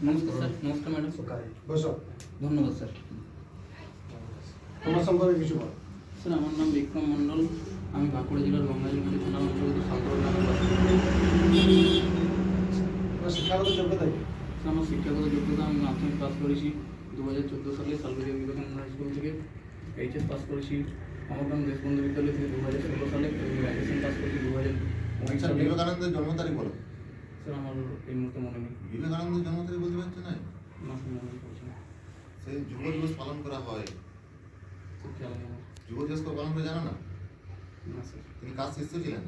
নমস্কার স্যার। নমস্কার ম্যাডাম। বসো। ধন্যবাদ স্যার। তোমার সম্পর্কে কিছু বল। স্যার আমার নাম বিক্রম মণ্ডল। আমি বাঁকুড়া জেলার গঙ্গাজলপুর থানার অন্তর্গত সালতোড়া গ্রামে বাস করি। তোমার শিক্ষাগত যোগ্যতা কি? স্যার আমার শিক্ষাগত যোগ্যতা, আমি মাধ্যমিক পাস করেছি 2014 সালে সালবেরিয়া বিবেকানন্দ হাই স্কুল থেকে। এইচএস পাস করেছি অমরগ্রাম দেশবন্ধু বিদ্যালয় থেকে 2016 সালে। গ্র্যাজুয়েশন পাস করেছি 2019 সালে। বিবেকানন্দের জন্ম তারিখ বলো। স্যার আমার এই মুহূর্তে মনে নেই। বিবেকানন্দের জন্ম তারিখ বলতে পারছো না? না স্যার, মনে পড়ছে না। সেই যুব দিবস পালন করা হয়। খুব খেয়াল নেই আমার। যুব দিবস পালন করে জানো না? না স্যার। তিনি কার শিষ্য ছিলেন?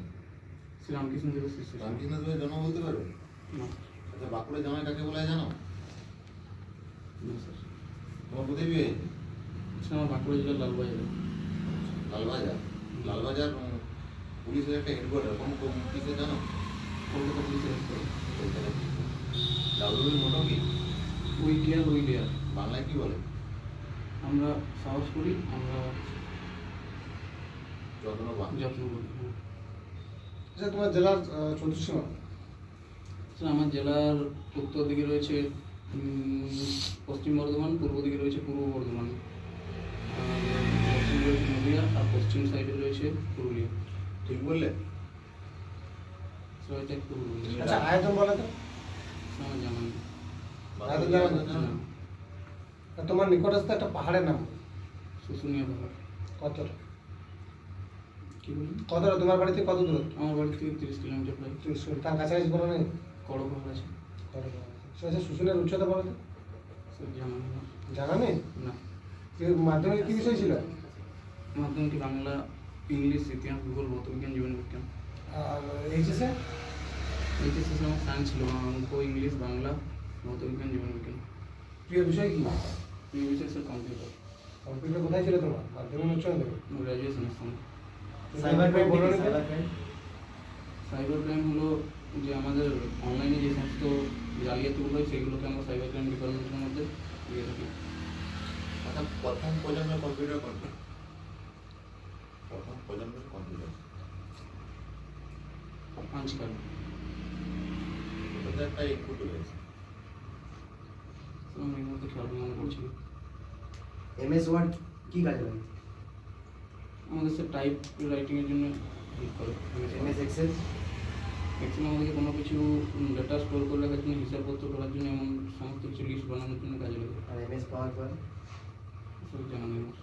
শ্রীরামকৃষ্ণ দেবের শিষ্য ছিলেন। রামকৃষ্ণ দেবের জন্ম বলতে পারবে? না আচ্ছা, বাঁকুড়া জামাই কাকে বলে জানো? না স্যার। তোমার কোথায় বিয়ে হয়েছে? স্যার আমার বাঁকুড়া জেলার লালবাজারে। লালবাজার। লালবাজার পুলিশের একটা হেডকোয়ার্টার, কোন কিসে জানো? কলকাতা পুলিশের হেডকোয়ার্টার। ডাব্লিউবির মোটো কি? We care we dare. বাংলায় কি বলে? আমরা সাহস করি, আমরা যত্নবান। যত্ন করি। হ্যাঁ। আচ্ছা, তোমার জেলার চতুর্সীমা। স্যার আমার জেলার উত্তর দিকে রয়েছে পশ্চিম বর্ধমান, পূর্ব দিকে রয়েছে পূর্ব বর্ধমান, আর দক্ষিণ রয়েছে নদীয়া, আর পশ্চিম সাইডে রয়েছে পুরুলিয়া। ঠিক বললে? স্যার এটা একটু বলুন। আচ্ছা, আয়তন বলো তো। স্যার আমার জানা নেই। আয়তন জানো না? না। আর তোমার নিকটস্থ একটা পাহাড়ের নাম শুশুনিয়া পাহাড়। কতটা? কি বলুন? কতটা তোমার বাড়ি থেকে কত দূর? আমার বাড়ি থেকে 30 কিলোমিটার প্রায়। তার কাছাকাছি কোনো নেই? বড় পাহাড় আছে। আচ্ছা, শুশুনের উচ্চতা বলো তো। স্যার জানা নেই আমার। জানা নেই? না। মাধ্যমিক কি বিষয় ছিল? মাধ্যমিক বাংলা, ইংলিশ, ইতিহাস, ভূগোল, ভৌতবিজ্ঞান, জীবনবিজ্ঞান। আর এইচএসে? এইচএসএস আমার সায়েন্স ছিল, অঙ্ক, ইংলিশ, বাংলা, ভৌতবিজ্ঞান, জীবনবিজ্ঞান। প্রিয় বিষয় কি? এই বিষয় স্যার কম্পিউটার। কম্পিউটার কোথায় ছিল তোমার? মাধ্যমিক উচ্চ মাধ্যমিক? গ্র্যাজুয়েশনের সময়। সাইবার ক্রাইম বলো না? সাইবার ক্রাইম হলো যে আমাদের অনলাইনে যে সমস্ত জালিয়াতিগুলো হয় সেগুলোকে আমরা সাইবার ক্রাইম ডিপার্টমেন্টের মধ্যে দিয়ে থাকি। আচ্ছা, প্রথম প্রজন্মের কম্পিউটার কোনটা? প্রথম প্রজন্মের কম্পিউটার আজকাল ওটাতে একটা ইনপুট রয়েছে। আমি এই মুহূর্তে খেয়াল মনে করছি না। এমএস ওয়ার্ড কি কাজে লাগে? আমাদের স্যার টাইপ রাইটিংয়ের জন্য হেল্প করে। MS Excel? এক্সেল আমাদেরকে কোনো কিছু ডেটা স্টোর করে রাখার জন্য, হিসাবপত্র করার জন্য, এমন সমস্ত কিছু লিস্ট বানানোর জন্য কাজে লাগে। আর এমএস পাওয়ার পয়েন্ট? সব জানা নেই আমার।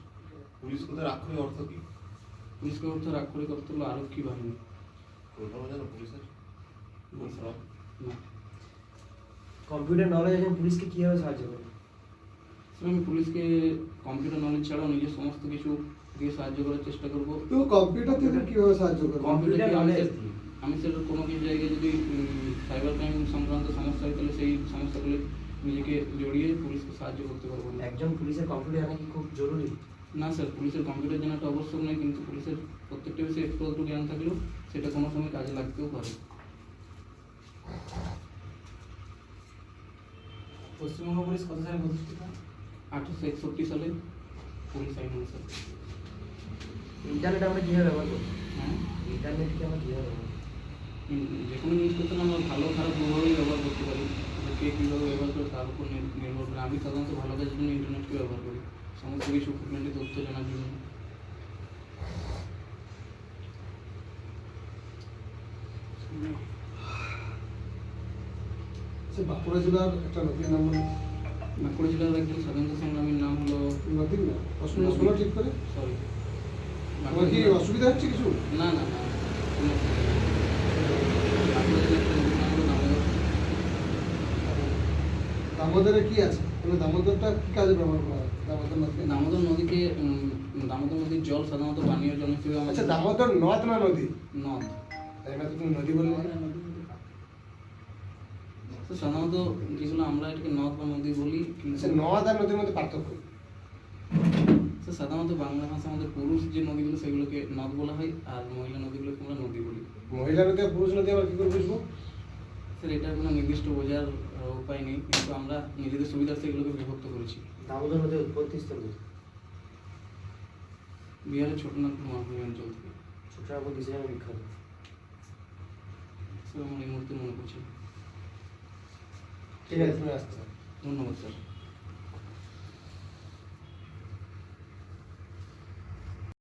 পুলিশ কোথায় আক্ষরিক অর্থ কি? পুলিশকে অর্থ আক্ষরিক অর্থ হলো আরক্ষী বাহিনী। কলকাতা জানো পুলিশের? না স্যার। না কম্পিউটার নলেজ একজন পুলিশকে কীভাবে সাহায্য করে? স্যার আমি পুলিশকে কম্পিউটার নলেজ ছাড়াও নিজের সমস্ত কিছু দিয়ে সাহায্য করার চেষ্টা করবো। তো কম্পিউটার থেকে কিভাবে সাহায্য করবে? কম্পিউটার knowledge আমি স্যার কোনো কিছু জায়গায় যদি সাইবার ক্রাইম সংক্রান্ত সমস্যা হয় তাহলে সেই সমস্যাগুলো নিজেকে জড়িয়ে পুলিশকে সাহায্য করতে পারবো না। একজন পুলিশের কম্পিউটার জানা কি খুব জরুরি? না স্যার, পুলিশের কম্পিউটার জানাটা আবশ্যক নয়, কিন্তু পুলিশের প্রত্যেকটা বিষয়ে একটু একটু জ্ঞান থাকলেও সেটা কোনো সময় কাজে লাগতেও পারে। পশ্চিমবঙ্গ পুলিশ কত সালে প্রতিষ্ঠিত? 1861 সালে পুলিশ আইন অনুসারে। ইন্টারনেট আমরা কীভাবে ব্যবহার করি? হ্যাঁ, ইন্টারনেটকে আমরা কীভাবে ব্যবহার করি? যে কোনো জিনিস করতে আমরা ভালো খারাপ দুভাবেই ব্যবহার করতে পারি। কে কীভাবে ব্যবহার করে তার উপর নির্ভর করে। আমি সাধারণত ভালো কাজের জন্য ইন্টারনেটকে ব্যবহার করি, সমস্ত কিছু খুঁটিনাটি তথ্য জানার জন্য। বাঁকুড়া জেলার একটা নদীর নাম বলো। বাঁকুড়া জেলার একজন স্বাধীনতা সংগ্রামীর নাম হলো নদীর না, প্রশ্নটা শোনো ঠিক করে। সরি, তোমার কি অসুবিধা হচ্ছে কিছু? না না না, কোনো অসুবিধা নেই। বাঁকুড়া জেলার একটা নদীর নাম হলো দামোদর। দামোদরে কি আছে? তাহলে দামোদরটা কি কাজে ব্যবহার করা হয়? দামোদর নদী। দামোদর নদীকে দামোদর নদীর জল সাধারণত পানীয় জল হিসেবে আচ্ছা, আমাদের দামোদর নদ না নদী? নদ। তাই না, তুমি নদী বললে। তো সাধারণত যেগুলো আমরা এটাকে নদ বা নদী বলি, আচ্ছা, কিন্তু নদ আর নদীর মধ্যে পার্থক্য কি? তো সাধারণত বাংলা ভাষা আমাদের পুরুষ যে নদীগুলো সেগুলোকে নদ বলা হয়, আর মহিলা নদীগুলোকে আমরা নদী বলি। মহিলা নদী আর পুরুষ নদী আবার কি করে বুঝবো? স্যার এটার কোনো নির্দিষ্ট বোঝার উপায় নেই, কিন্তু আমরা নিজেদের সুবিধার্থে এগুলোকে বিভক্ত করেছি। দামোদর নদীর উৎপত্তি স্থল কোথায়? বিহারের ছোটনাগপুর মালভূমি অঞ্চল থেকে। ছোটনাগপুর কিসের জন্য বিখ্যাত? স্যার আমার এই মুহূর্তে মনে পড়ছে না। ঠিক আছে, তুমি আসতে ধন্যবাদ স্যার।